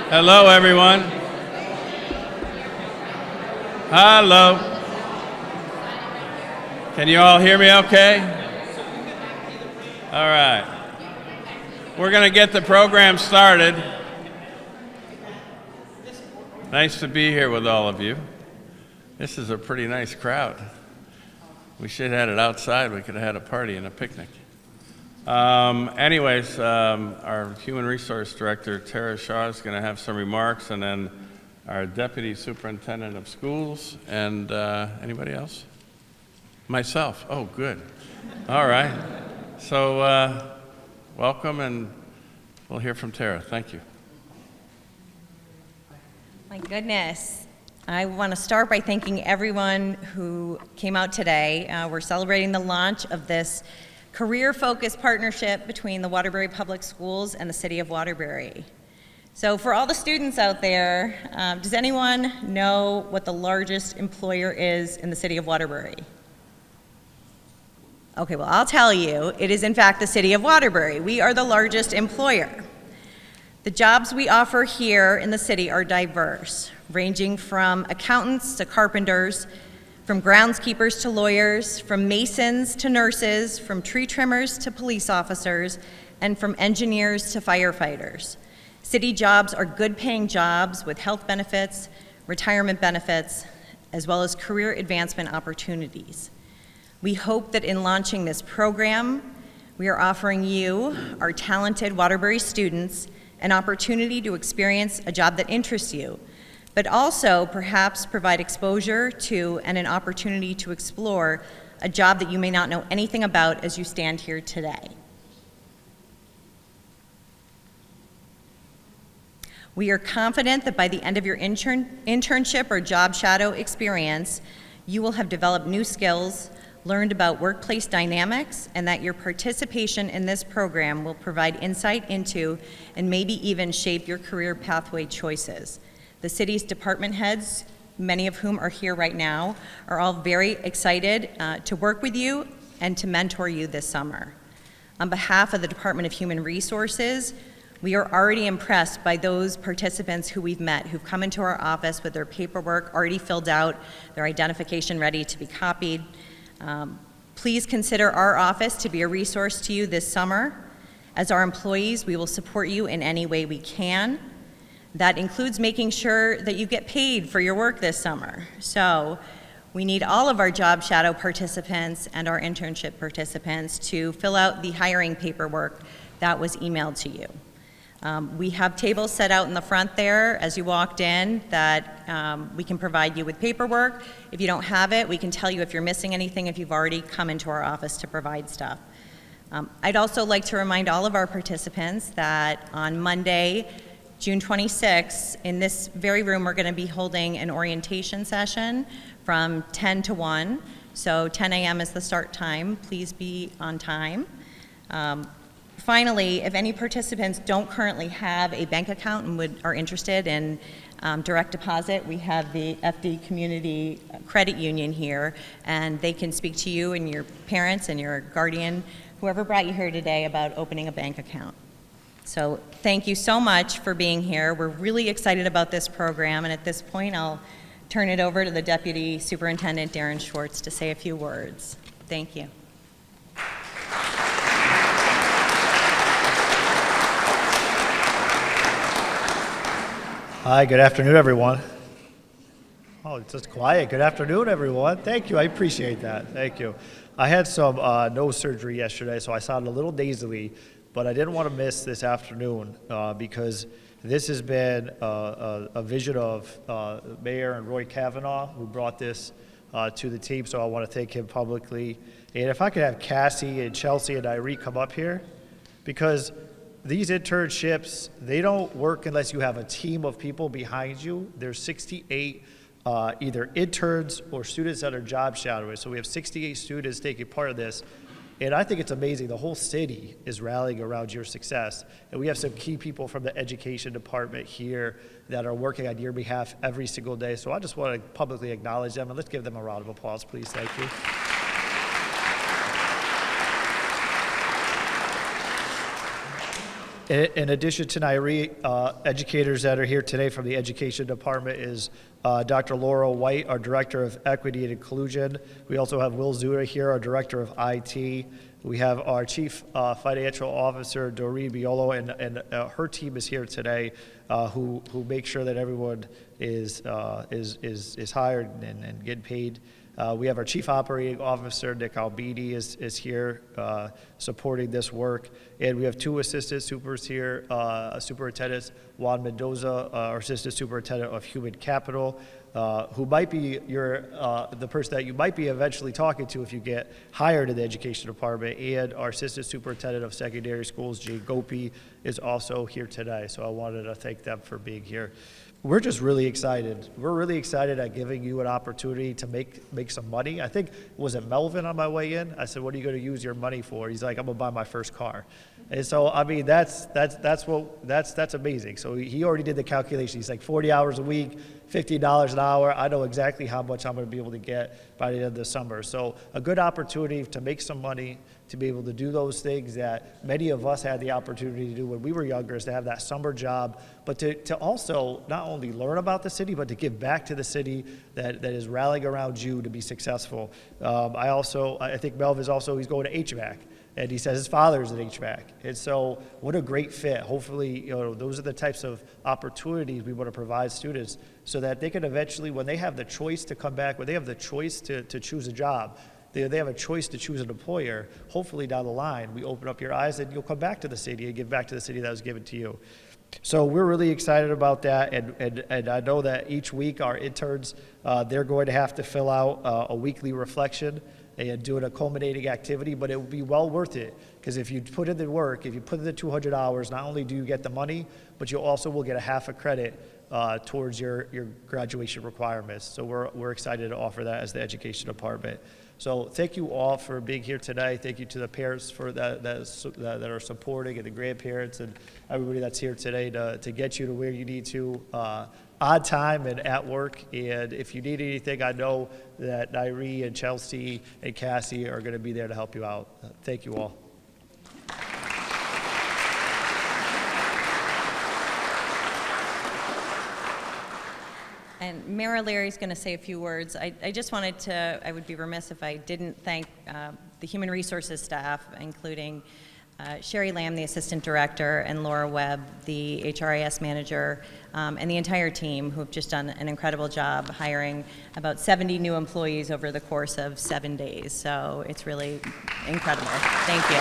Hello, everyone. Hello. Can you all hear me okay? All right. We're going to get the program started. Nice to be here with all of you. This is a pretty nice crowd. We should have had it outside. We could have had a party and a picnic. Anyways, our Human Resource Director, Tara Shaw, is going to have some remarks, and then our Deputy Superintendent of Schools, and anybody else? Myself. Oh, good. All right. So welcome, and we'll hear from Tara. Thank you. My goodness. I want to start by thanking everyone who came out today. We're celebrating the launch of this career-focused partnership between the Waterbury Public Schools and the City of Waterbury. So for all the students out there, does anyone know what the largest employer is in the City of Waterbury? Okay, well, I'll tell you. It is, in fact, the City of Waterbury. We are the largest employer. The jobs we offer here in the city are diverse, ranging from accountants to carpenters, from groundskeepers to lawyers, from masons to nurses, from tree trimmers to police officers, and from engineers to firefighters. City jobs are good-paying jobs with health benefits, retirement benefits, as well as career advancement opportunities. We hope that in launching this program, we are offering you, our talented Waterbury students, an opportunity to experience a job that interests you, but also perhaps provide exposure to and an opportunity to explore a job that you may not know anything about as you stand here today. We are confident that by the end of your internship or job shadow experience, you will have developed new skills, learned about workplace dynamics, and that your participation in this program will provide insight into and maybe even shape your career pathway choices. The city's department heads, many of whom are here right now, are all very excited to work with you and to mentor you this summer. On behalf of the Department of Human Resources, we are already impressed by those participants who we've met, who've come into our office with their paperwork already filled out, their identification ready to be copied. Please consider our office to be a resource to you this summer. As our employees, we will support you in any way we can. That includes making sure that you get paid for your work this summer. So we need all of our job shadow participants and our internship participants to fill out the hiring paperwork that was emailed to you. We have tables set out in the front there as you walked in that we can provide you with paperwork. If you don't have it, we can tell you if you're missing anything if you've already come into our office to provide stuff. I'd also like to remind all of our participants that on Monday, June 26th, in this very room, we're going to be holding an orientation session from 10 to 1. So 10 a.m. is the start time. Please be on time. Finally, if any participants don't currently have a bank account and are interested in direct deposit, we have the FD Community Credit Union here, and they can speak to you and your parents and your guardian, whoever brought you here today, about opening a bank account. So thank you so much for being here. We're really excited about this program, and at this point, I'll turn it over to the Deputy Superintendent, Darren Schwartz, to say a few words. Thank you. Hi, good afternoon, everyone. Oh, it's just quiet. Good afternoon, everyone. Thank you. I appreciate that. Thank you. I had some nose surgery yesterday, so I sounded a little nasally, but I didn't want to miss this afternoon because this has been a vision of Mayor and Roy Kavanaugh, who brought this to the team, so I want to thank him publicly. And if I could have Cassie and Chelsea and Irene come up here, because these internships, they don't work unless you have a team of people behind you. There's 68 either interns or students that are job shadowing. So we have 68 students taking part of this. And I think it's amazing. The whole city is rallying around your success. And we have some key people from the education department here that are working on your behalf every single day. So I just want to publicly acknowledge them, and let's give them a round of applause, please. Thank you. In addition to Nairi, educators that are here today from the Education Department is Dr. Laura White, our Director of Equity and Inclusion. We also have Will Zura here, our Director of IT. We have our Chief Financial Officer, Doreen Biolo, and her team is here today, who make sure that everyone is hired and getting paid. We have our Chief Operating Officer, Nick Albini, is here supporting this work. And we have two assistant supers here, Superintendent Juan Mendoza, our Assistant Superintendent of Human Capital, who might be the person that you might be eventually talking to if you get hired in the Education Department, and our Assistant Superintendent of Secondary Schools, Jane Gopi, is also here today. So I wanted to thank them for being here. We're just really excited. We're really excited at giving you an opportunity to make some money. I think, was it Melvin on my way in? I said, what are you going to use your money for? He's like, I'm going to buy my first car. And so, I mean, that's amazing. So he already did the calculation. He's like 40 hours a week, $50 an hour. I know exactly how much I'm going to be able to get by the end of the summer. So a good opportunity to make some money, to be able to do those things that many of us had the opportunity to do when we were younger, is to have that summer job, but to also not only learn about the city, but to give back to the city that is rallying around you to be successful. I think Melvin's also, he's going to HVAC. And he says his father's an HVAC. And so what a great fit. Hopefully, those are the types of opportunities we want to provide students so that they can eventually, when they have the choice to come back, when they have the choice to choose a job, they have a choice to choose an employer, hopefully down the line, we open up your eyes and you'll come back to the city and give back to the city that was given to you. So we're really excited about that, and I know that each week our interns, they're going to have to fill out a weekly reflection and doing a culminating activity, but it will be well worth it, because if you put in the work, if you put in the 200 hours, not only do you get the money, but you also will get a half a credit towards your graduation requirements. So we're excited to offer that as the Education Department. So thank you all for being here today. Thank you to the parents for that are supporting, and the grandparents and everybody that's here today to get you to where you need to on time and at work. And if you need anything, I know that Nairi and Chelsea and Cassie are going to be there to help you out. Thank you all. And Mayor Larry's going to say a few words. I just wanted to, I would be remiss if I didn't thank the Human Resources staff, including Sherry Lamb, the Assistant Director, and Laura Webb, the HRIS Manager, and the entire team who have just done an incredible job hiring about 70 new employees over the course of 7 days. So it's really incredible. Thank you.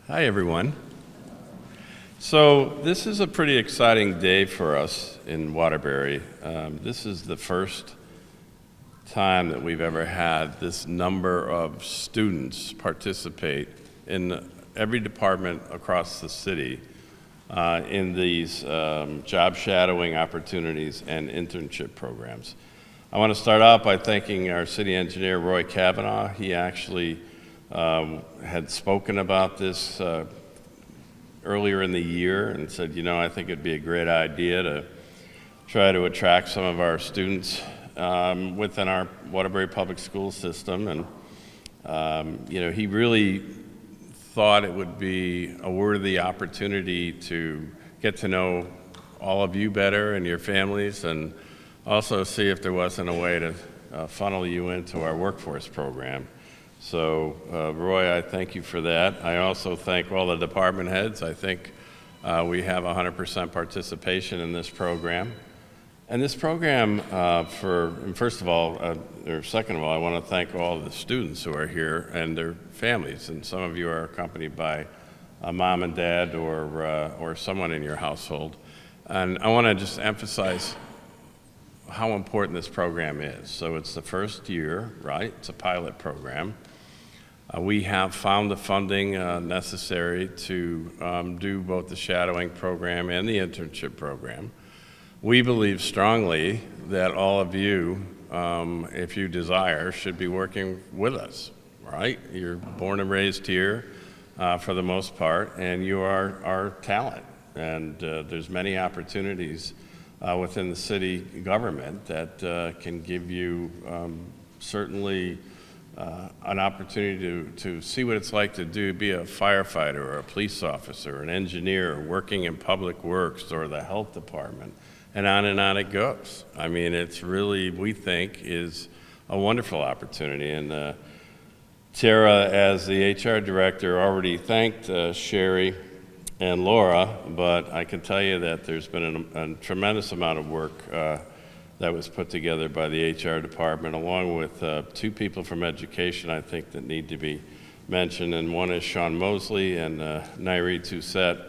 Hi, everyone. So this is a pretty exciting day for us in Waterbury. This is the first time that we've ever had this number of students participate in every department across the city in these job shadowing opportunities and internship programs. I want to start out by thanking our city engineer, Roy Kavanaugh. He actually had spoken about this earlier in the year and said, I think it'd be a great idea to try to attract some of our students within our Waterbury public school system. And, he really thought it would be a worthy opportunity to get to know all of you better and your families, and also see if there wasn't a way to funnel you into our workforce program. So, Roy, I thank you for that. I also thank all the department heads. I think we have 100% participation in this program. And this program, second of all, I want to thank all the students who are here and their families. And some of you are accompanied by a mom and dad or someone in your household. And I want to just emphasize how important this program is. So it's the first year, right? It's a pilot program. We have found the funding necessary to do both the shadowing program and the internship program. We believe strongly that all of you, if you desire, should be working with us, right? You're born and raised here for the most part, and you are our talent. And there's many opportunities within the city government that can give you certainly an opportunity to see what it's like to be a firefighter or a police officer, an engineer, working in public works or the health department, and on it goes. I mean, it's really, we think, is a wonderful opportunity. And Tara, as the HR director, already thanked Sherry and Laura, but I can tell you that there's been a tremendous amount of work that was put together by the HR department, along with two people from education, I think, that need to be mentioned. And one is Sean Mosley, and Nairi Toussaint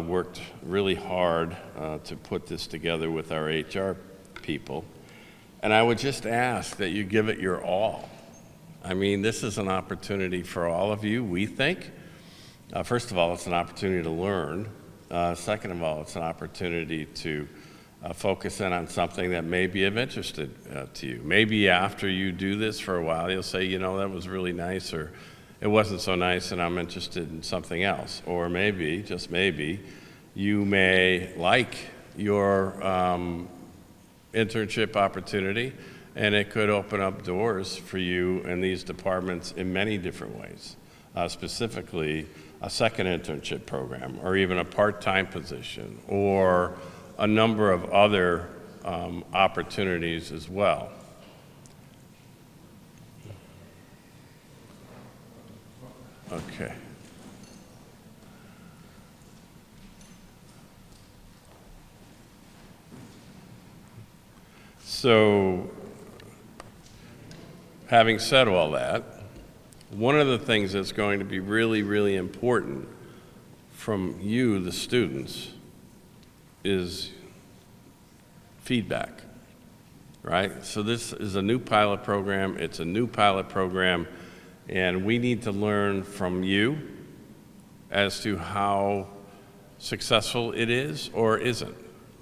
worked really hard to put this together with our HR people. And I would just ask that you give it your all. I mean, this is an opportunity for all of you, we think. First of all, it's an opportunity to learn. Second of all, it's an opportunity to focus in on something that may be of interest to you. Maybe after you do this for a while, you'll say, you know, that was really nice, or it wasn't so nice and I'm interested in something else. Or maybe, just maybe, you may like your internship opportunity, and it could open up doors for you in these departments in many different ways, specifically a second internship program, or even a part-time position, or a number of other opportunities as well. Okay. So, having said all that, one of the things that's going to be really, really important from you, the students, is feedback, right? So this is a new pilot program. It's a new pilot program, and we need to learn from you as to how successful it is or isn't,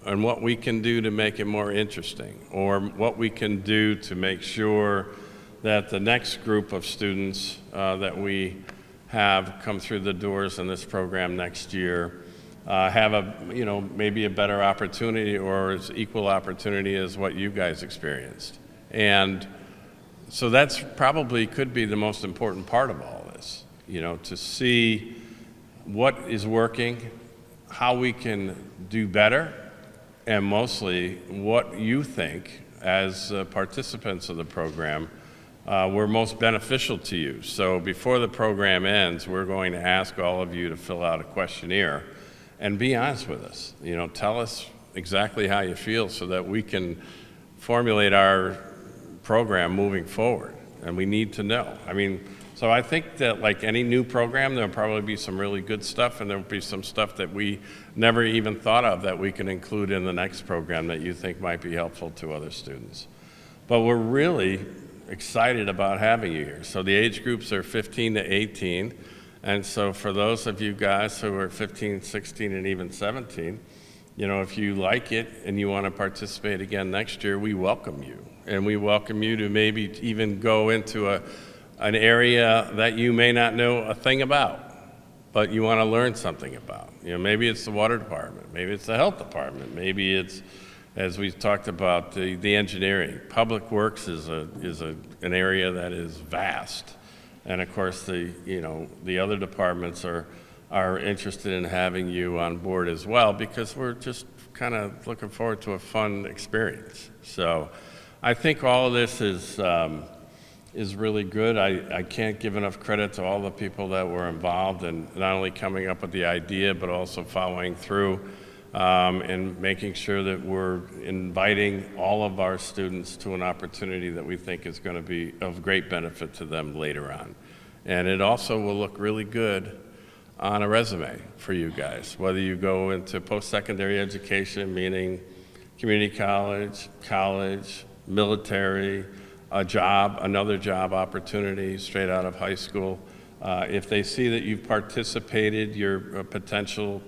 and what we can do to make it more interesting, or what we can do to make sure that the next group of students that we have come through the doors in this program next year have a, you know, maybe a better opportunity or as equal opportunity as what you guys experienced. And so that's probably could be the most important part of all this, you know, to see what is working, how we can do better, and mostly what you think as participants of the program were most beneficial to you. So before the program ends, we're going to ask all of you to fill out a questionnaire and be honest with us. You know, tell us exactly how you feel so that we can formulate our program moving forward. And we need to know. I mean, so I think that like any new program, there'll probably be some really good stuff, and there'll be some stuff that we never even thought of that we can include in the next program that you think might be helpful to other students. But we're really excited about having you here. So the age groups are 15 to 18. And so for those of you guys who are 15, 16, and even 17, you know, if you like it and you want to participate again next year, we welcome you. And we welcome you to maybe even go into an area that you may not know a thing about, but you want to learn something about. You know, maybe it's the water department, maybe it's the health department, maybe it's, as we talked about, the engineering. Public works is an area that is vast. And of course, the other departments are interested in having you on board as well, because we're just kind of looking forward to a fun experience. So I think all of this is really good. I can't give enough credit to all the people that were involved in not only coming up with the idea, but also following through and making sure that we're inviting all of our students to an opportunity that we think is going to be of great benefit to them later on. And it also will look really good on a resume for you guys, whether you go into post-secondary education, meaning community college, military, a job, another job opportunity straight out of high school. If they see that you've participated, your potential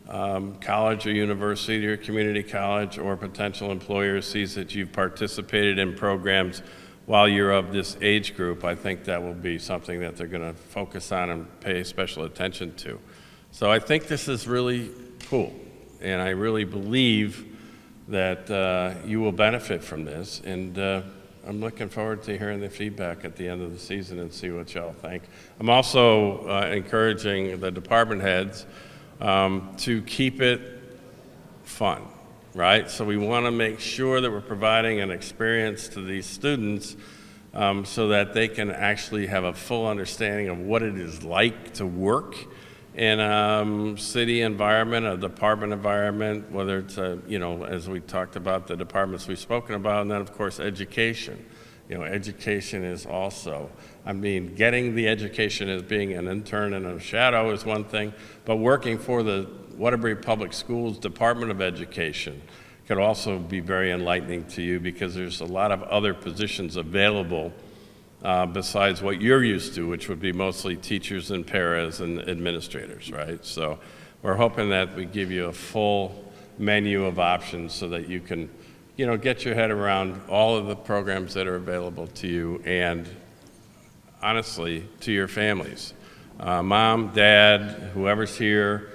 college or university or community college or potential employer sees that you've participated in programs while you're of this age group, I think that will be something that they're going to focus on and pay special attention to. So I think this is really cool, and I really believe that you will benefit from this. And I'm looking forward to hearing the feedback at the end of the season and see what y'all think. I'm also encouraging the department heads to keep it fun, right? So we want to make sure that we're providing an experience to these students so that they can actually have a full understanding of what it is like to work in a city environment, a department environment, whether it's, as we talked about, the departments we've spoken about, and then, of course, education. Education is also, getting the education as being an intern and a shadow is one thing, but working for the Waterbury Public Schools Department of Education could also be very enlightening to you because there's a lot of other positions available besides what you're used to, which would be mostly teachers and paras and administrators, right? So we're hoping that we give you a full menu of options so that you can, get your head around all of the programs that are available to you and, honestly, to your families. Mom, Dad, whoever's here,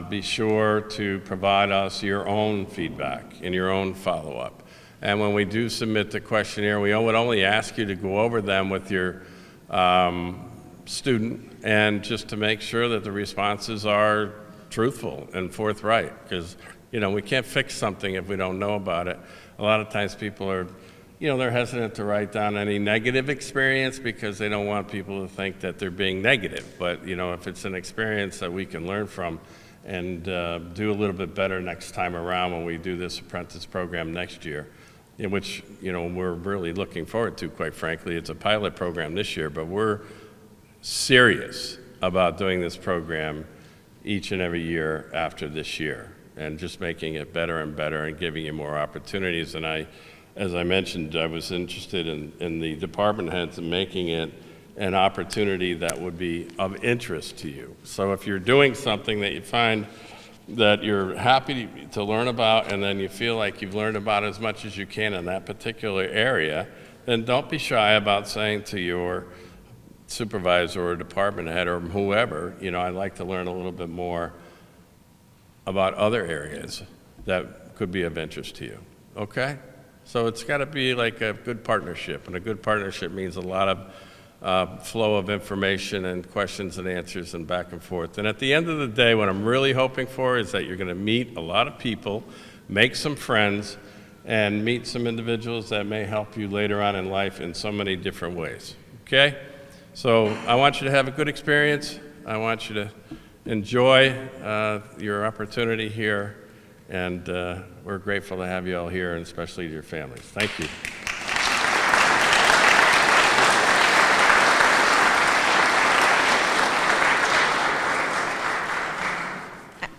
be sure to provide us your own feedback and your own follow-up. And when we do submit the questionnaire, we would only ask you to go over them with your student and just to make sure that the responses are truthful and forthright, because we can't fix something if we don't know about it. A lot of times people are, they're hesitant to write down any negative experience because they don't want people to think that they're being negative. But, if it's an experience that we can learn from and do a little bit better next time around when we do this apprentice program next year, in which, we're really looking forward to, quite frankly. It's a pilot program this year, but we're serious about doing this program each and every year after this year and just making it better and better and giving you more opportunities. And as I mentioned, I was interested in the department heads and making it an opportunity that would be of interest to you. So if you're doing something that you find that you're happy to learn about and then you feel like you've learned about as much as you can in that particular area, then don't be shy about saying to your supervisor or department head or whoever, I'd like to learn a little bit more about other areas that could be of interest to you, okay? So it's got to be like a good partnership, and a good partnership means a lot of flow of information and questions and answers and back and forth. And at the end of the day, what I'm really hoping for is that you're going to meet a lot of people, make some friends, and meet some individuals that may help you later on in life in so many different ways, okay? So I want you to have a good experience. I want you to enjoy your opportunity here, and we're grateful to have you all here, and especially your families. Thank you.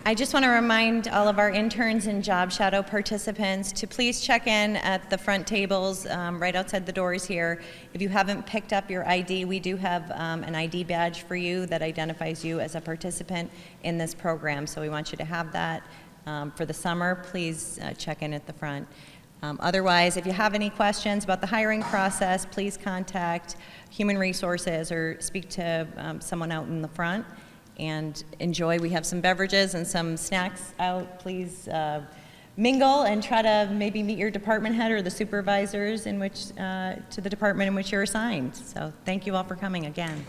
I just want to remind all of our interns and job shadow participants to please check in at the front tables right outside the doors here. If you haven't picked up your ID, we do have an ID badge for you that identifies you as a participant in this program. So we want you to have that for the summer. Please check in at the front. Otherwise, if you have any questions about the hiring process, please contact Human Resources or speak to someone out in the front. And enjoy. We have some beverages and some snacks out. Please mingle and try to maybe meet your department head or the supervisors in which to the department in which you're assigned. So thank you all for coming again.